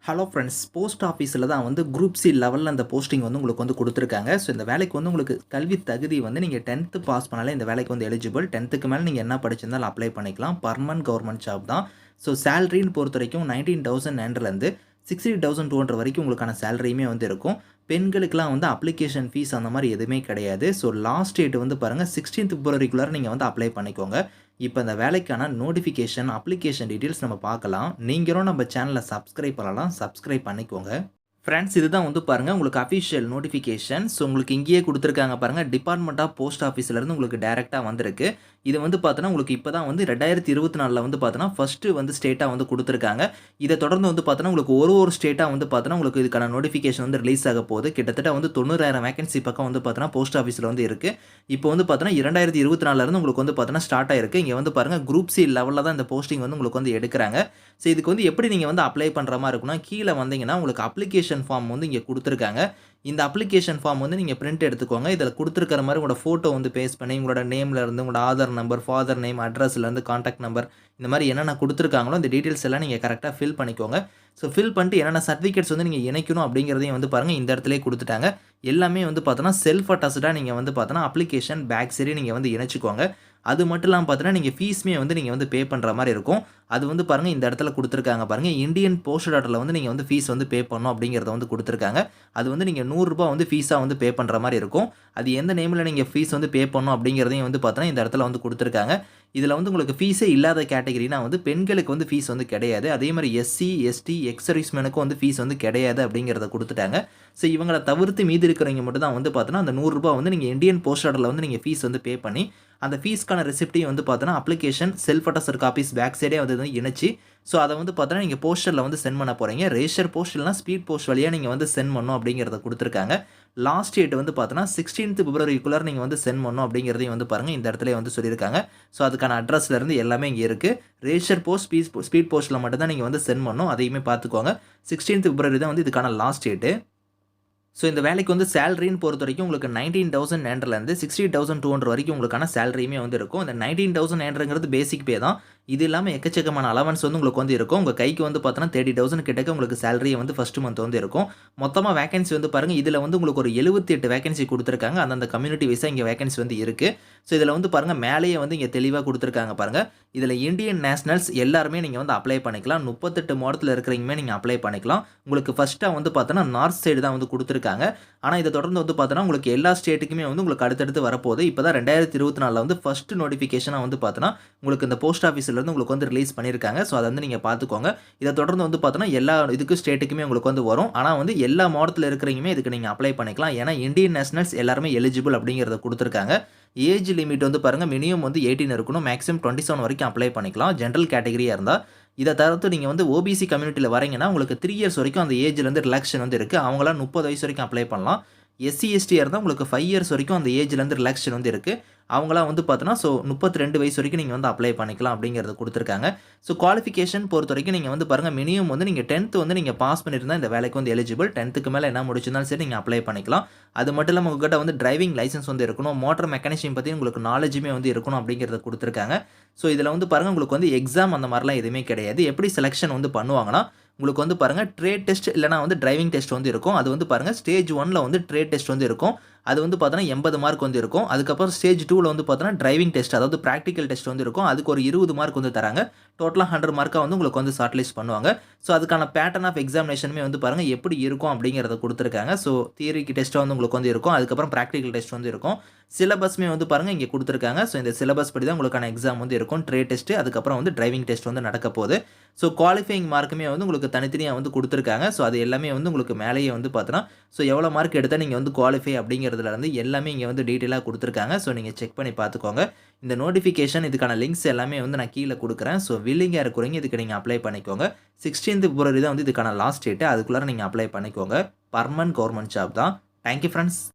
Hello friends, post ஆஃபீஸில் தான் வந்து குரூப் சி லெவலில் அந்த போஸ்டிங் வந்து உங்களுக்கு வந்து கொடுத்துருக்காங்க. ஸோ இந்த வேலைக்கு வந்து உங்களுக்கு கல்வி தகுதி வந்து நீங்கள் 10th பாஸ் பண்ணாலே இந்த வேலைக்கு வந்து எலிஜிபிள். 10க்கு மேலே நீங்கள் என்ன படிச்சிருந்தாலும் அப்ளை பண்ணிக்கலாம். பர்மனன்ட் கவர்மெண்ட் ஜாப் தான். ஸோ சேலரின்னு பொறுத்த வரைக்கும் 19,900லேருந்து 60,200 வரைக்கும் உங்களுக்கான சேலரியுமே வந்து இருக்கும். பெண்களுக்கெலாம் வந்து அப்ளிகேஷன் ஃபீஸ் அந்த மாதிரி எதுவுமே கிடையாது. ஸோ லாஸ்ட் டேட் வந்து பாருங்கள் 16th பிப்ரவரிக்குள்ளார நீங்கள் வந்து அப்ளை பண்ணிக்கோங்க. இப்போ இந்த வேலைக்கான நோட்டிஃபிகேஷன், அப்ளிகேஷன் டீட்டெயில்ஸ் நம்ம பார்க்கலாம். நீங்களும் நம்ம சேனலை சப்ஸ்கிரைப் பண்ணலாம். சப்ஸ்கிரைப் பண்ணிக்கோங்க. ஃப்ரெண்ட்ஸ், இதுதான் வந்து பாருங்கள் உங்களுக்கு அஃபிஷியல் நோட்டிஃபிகேஷன். ஸோ உங்களுக்கு இங்கேயே கொடுத்துருக்காங்க பாருங்கள், டிபார்ட்மெண்ட் ஆஃப் போஸ்ட் ஆஃபீஸ்லேருந்து உங்களுக்கு டேரெக்டாக வந்திருக்கு. இது வந்து பார்த்தோன்னா உங்களுக்கு இப்போ தான் வந்து 2024 வந்து பார்த்தோன்னா ஃபஸ்ட்டு வந்து ஸ்டேட்டாக வந்து கொடுத்துருக்காங்க. இதை தொடர்ந்து வந்து பார்த்தோன்னா உங்களுக்கு ஒரு ஸ்டேட்டாக வந்து பார்த்தோன்னா உங்களுக்கு இதுக்கான நோட்டிஃபிகேஷன் வந்து ரிலீஸ் ஆக போகுது. கிட்டத்தட்ட வந்து 90,000 வேகன்சி பக்கம் வந்து பார்த்தோன்னா போஸ்ட் ஆஃபீஸில் வந்து இருக்குது. இப்போ வந்து பார்த்தோன்னா 2024 உங்களுக்கு வந்து பார்த்தோன்னா ஸ்டார்ட் ஆயிருக்கு. இங்கே வந்து பாருங்கள் குரூப் சி லெவலில் தான் இந்த போஸ்டிங் வந்து உங்களுக்கு வந்து எடுக்கிறாங்க. ஸோ இதுக்கு வந்து எப்படி நீங்கள் வந்து அப்ளை பண்ணுற மாதிரி இருக்குன்னா, கீழே வந்தீங்கன்னா உங்களுக்கு அப்ளிகேஷன் ஃபார்ம் வந்து இங்கே கொடுத்துருக்காங்க. இந்த அப்ளிகேஷன் ஃபார்ம் வந்து நீங்கள் பிரிண்ட் எடுத்துக்கோங்க. இதில் கொடுத்துருக்கிற மாதிரி உங்களோட ஃபோட்டோ வந்து பேஸ்ட் பண்ணி உங்களோட நேம்லேருந்து உங்களோட ஆதார் நம்பர், ஃபாதர் நேம், அட்ரஸ்லேருந்து கான்டாக்ட் நம்பர், இந்த மாதிரி என்னென்ன கொடுத்துருக்காங்களோ இந்த டீட்டெயில்ஸ் எல்லாம் நீங்கள் கரெக்டாக ஃபில் பண்ணிக்கோங்க. ஸோ ஃபில் பண்ணிட்டு என்னென்ன சர்டிஃபிகேட்ஸ் வந்து நீங்கள் இணைக்கணும் அப்படிங்கிறதையும் வந்து பாருங்கள் இந்த இடத்துலேயே கொடுத்துட்டாங்க. எல்லாமே வந்து பார்த்தோன்னா செல்ஃப் அட்டாச்சாக நீங்கள் வந்து பார்த்தோன்னா அப்ளிகேஷன் பேக் சரி நீங்கள் வந்து இணைச்சிக்கோங்க. அது மட்டும் இல்லாமல் பார்த்தீங்கன்னா நீங்கள் ஃபீஸுமே வந்து நீங்கள் வந்து பே பண்ணுற மாதிரி இருக்கும். அது வந்து பாருங்கள் இந்த இடத்துல கொடுத்துருக்காங்க பாருங்கள், இந்தியன் போஸ்ட் ஆர்டரில் வந்து நீங்கள் வந்து ஃபீஸ் வந்து பே பண்ணணும் அப்படிங்கிறத வந்து கொடுத்துருக்காங்க. அது வந்து நீங்கள் ₹100 வந்து ஃபீஸாக வந்து பே பண்ணுற மாதிரி இருக்கும். அது எந்த நேமில் நீங்கள் ஃபீஸ் வந்து பே பண்ணணும் அப்படிங்கிறதையும் வந்து பார்த்தோன்னா இந்த இடத்துல வந்து கொடுத்துருக்காங்க. இதில் வந்து உங்களுக்கு ஃபீஸே இல்லாத கேட்டகரினா வந்து பெண்களுக்கு வந்து ஃபீஸ் வந்து கிடையாது. அதே மாதிரி எஸ்சி, எஸ்டி, எக்ஸ் சர்வீஸ்மேனுக்கும் வந்து ஃபீஸ் வந்து கிடையாது அப்படிங்கிறத கொடுத்துட்டாங்க. ஸோ இவங்களை தவிர்த்து மீதி இருக்கிறவங்க மட்டும் தான் வந்து பார்த்தோன்னா அந்த ₹100 வந்து நீங்கள் இந்தியன் போஸ்ட் ஆர்டரில் வந்து நீங்கள் ஃபீஸ் வந்து பே பண்ணி அந்த ஃபீஸ்க்கான ரெசிப்டையும் வந்து பார்த்தோன்னா application self attested copies back சைடே வந்து இணைச்சி ஸோ அதை வந்து பார்த்தோன்னா நீங்கள் போஸ்டரில் வந்து சென்ட் பண்ண போகிறீங்க. ரேஷர் போஸ்ட் இல்லைனா ஸ்பீட் போஸ்ட் வழியாக நீங்கள் வந்து சென்ட் பண்ணணும் அப்படிங்கிறத கொடுத்துருக்காங்க. லாஸ்ட் டேட் வந்து பார்த்தோன்னா 16th பிப்ரவரிக்குள்ளார நீங்கள் வந்து சென்ட் பண்ணணும் அப்படிங்கிறதையும் வந்து பாருங்கள் இந்த இடத்துல வந்து சொல்லியிருக்காங்க. ஸோ அதுக்கான அட்ரஸ்லேருந்து எல்லாமே இங்கே இருக்குது. ரேஷர் போஸ்ட், ஸ்பீட் போஸ்ட்டில் மட்டும் தான் நீங்கள் வந்து சென்ட் பண்ணணும். அதையுமே பார்த்துக்கோங்க. 16th பிப்ரவரி தான் வந்து இதுக்கான லாஸ்ட் டேட்டு. ஸோ இந்த வேலைக்கு வந்து சேலரின்னு பொறுத்த வரைக்கும் உங்களுக்கு 19,900லேருந்து 60,200 வரைக்கும் உங்களுக்கான சேலரியுமே வந்து இருக்கும். இந்த 19,900ங்கிறது பேசிக் பே தான். இது இல்லாமல் எக்கச்சக்கமான அலவன்ஸ் வந்து உங்களுக்கு வந்து இருக்கும். உங்கள் கைக்கு வந்து பார்த்தோன்னா 30,000 கிட்டக்க உங்களுக்கு சேலரி வந்து ஃபர்ஸ்ட் மந்த் வந்து இருக்கும். மொத்தமாக வேகன்சி வந்து பாருங்கள், இதில் வந்து உங்களுக்கு ஒரு 78 வேகன்சி கொடுத்துருக்காங்க. அந்தந்த கம்யூனிட்டி வைஸாக இங்கே வேகன்சி வந்து இருக்குது. ஸோ இதில் வந்து பாருங்கள் மேலேயே வந்து இங்கே தெளிவாக கொடுத்துருக்காங்க பாருங்கள். இதில் இந்தியன் நேஷனல்ஸ் எல்லாருமே நீங்கள் வந்து அப்ளை பண்ணிக்கலாம். 38 மாவட்டத்தில் இருக்கிறவங்க நீங்கள் அப்ளை பண்ணிக்கலாம். உங்களுக்கு ஃபஸ்ட்டாக வந்து பார்த்தோன்னா நார்த் சைடு தான் வந்து கொடுத்துருக்காங்க. ஆனால் இதை தொடர்ந்து வந்து பார்த்தோன்னா உங்களுக்கு எல்லா ஸ்டேட்டுக்குமே வந்து உங்களுக்கு அடுத்தடுத்து வரப்போகுது. இப்போ தான் 2024 வந்து ஃபஸ்ட்டு நோட்டிஃபிகேஷனாக வந்து பார்த்தோன்னா உங்களுக்கு இந்த போஸ்ட் ஆஃபீஸ்லேருந்து உங்களுக்கு வந்து ரிலீஸ் பண்ணியிருக்காங்க. ஸோ அதை வந்து நீங்கள் பார்த்துக்கோங்க. இதை தொடர்ந்து வந்து பார்த்தோன்னா எல்லா இதுக்கு ஸ்டேட்டுக்குமே உங்களுக்கு வந்து வரும். ஆனால் வந்து எல்லா மாவட்டத்தில் இருக்கிறவங்களுமே இதுக்கு நீங்கள் அப்ளை பண்ணிக்கலாம். ஏன்னா இந்தியன் நேஷனல்ஸ் எல்லாருமே எலிஜிபிள் அப்படிங்கிறத கொடுத்துருக்காங்க. ஏஜ் லிமிட் வந்து பாருங்கள் மினிமம் வந்து 18 இருக்கணும். மேக்ஸிமம் 27 வரைக்கும் அப்ளை பண்ணிக்கலாம் ஜென்ரல் கேட்டகரியாக இருந்தால். இதை தவிர்த்து நீங்கள் வந்து ஓபிசி கம்யூனிட்டியில் வரீங்கன்னா உங்களுக்கு 3 இயர்ஸ் வரைக்கும் அந்த ஏஜ்லேருந்து ரிலாக்ஷன் வந்து இருக்குது. அவங்களாம் 30 வயசு வரைக்கும் அப்ளை பண்ணலாம். எஸ்சி, எஸ்டியாக இருந்தால் உங்களுக்கு 5 இயர்ஸ் வரைக்கும் அந்த ஏஜ்லேருந்து ரிலாக்ஷன் வந்து இருக்குது. அவங்களாம் வந்து பார்த்தோன்னா 32 வயசு வரைக்கும் நீங்கள் வந்து அப்ளை பண்ணிக்கலாம் அப்படிங்கிறத கொடுத்துருக்காங்க. ஸோ குவாலிஃபிகேஷன் பொறுத்த வரைக்கும் நீங்கள் வந்து பாருங்கள் மினிமம் வந்து நீங்கள் 10th வந்து நீங்கள் பாஸ் பண்ணியிருந்தால் இந்த வேலைக்கு வந்து எலிஜிபிள். 10க்கு மேலே என்ன முடிச்சிருந்தாலும் சரி நீங்கள் அப்ளை பண்ணிக்கலாம். அது மட்டும் இல்லாமல் உங்கள்கிட்ட வந்து டிரைவிங் லைசன்ஸ் வந்து இருக்கணும். மோட்டார் மெக்கானிசம் பற்றி உங்களுக்கு நாலேஜுமே வந்து இருக்கணும் அப்படிங்கிறத கொடுத்துருக்காங்க. ஸோ இதில் வந்து பாருங்கள் உங்களுக்கு வந்து எக்ஸாம் அந்த மாதிரிலாம் எதுவுமே கிடையாது. எப்படி செலெக்ஷன் வந்து பண்ணுவாங்கன்னா உங்களுக்கு வந்து பாருங்கள் ட்ரேட் டெஸ்ட் இல்லைனா வந்து டிரைவிங் டெஸ்ட் வந்து இருக்கும். அது வந்து பாருங்கள் ஸ்டேஜ் 1ல் வந்து ட்ரேட் டெஸ்ட் வந்து இருக்கும். அது வந்து பார்த்தோன்னா 80 மார்க் வந்து இருக்கும். அதுக்கப்புறம் ஸ்டேஜ் 2ல் வந்து பார்த்தோன்னா டிரைவிங் டெஸ்ட் அதாவது ப்ராக்டிக்கல் டெஸ்ட் வந்து இருக்கும். அதுக்கு ஒரு 20 மார்க் வந்து தராங்க. டோட்டலாக 100 மார்க்காக வந்து உங்களுக்கு வந்து ஷார்ட்லிஸ்ட் பண்ணுவாங்க. ஸோ அதுக்கான பேட்டர்ன் ஆஃப் எக்ஸாமினேஷனுமே வந்து பாருங்கள் எப்படி இருக்கும் அப்படிங்கிறத கொடுத்துருக்காங்க. ஸோ தியரிக்கு டெஸ்ட்டாக வந்து உங்களுக்கு வந்து இருக்கும். அதுக்கப்புறம் ப்ராக்டிக்கல் டெஸ்ட் வந்து இருக்கும். சிலபஸ்மே வந்து பாருங்கள் இங்கே கொடுத்துருக்காங்க. ஸோ இந்த சிலபஸ் படி தான் உங்களுக்கான எக்ஸாம் வந்து இருக்கும். ட்ரேட் டெஸ்ட்டு அதுக்கப்புறம் வந்து டிரைவிங் டெஸ்ட் வந்து நடக்க போகுது. ஸோ குவாலிஃபைங் மார்க்குமே வந்து உங்களுக்கு தனித்தனியாக வந்து கொடுத்துருக்காங்க. ஸோ அது எல்லாமே வந்து உங்களுக்கு மேலேயே வந்து பார்த்தோன்னா ஸோ எவ்வளோ மார்க் எடுத்தால் நீங்கள் வந்து குவாலிஃபை அப்படிங்கிறதுலேருந்து எல்லாமே இங்கே வந்து டீட்டெயிலாக கொடுத்துருக்காங்க. ஸோ நீங்கள் செக் பண்ணி பார்த்துக்கோங்க. இந்த நோட்டிஃபிகேஷன் இதுக்கான லிங்க்ஸ் எல்லாமே வந்து நான் கீழே கொடுக்குறேன். ஸோ வில்லிங்காக இருக்கிறவங்க இதுக்கு நீங்கள் அப்ளை பண்ணிக்கோங்க. 16th பிப்ரவரி தான் வந்து இதுக்கான லாஸ்ட் டேட்டு. அதுக்குள்ளார நீங்கள் அப்ளை பண்ணிக்கோங்க. பர்மனன்ட் கவர்மெண்ட் ஜாப் தான். Thank you friends.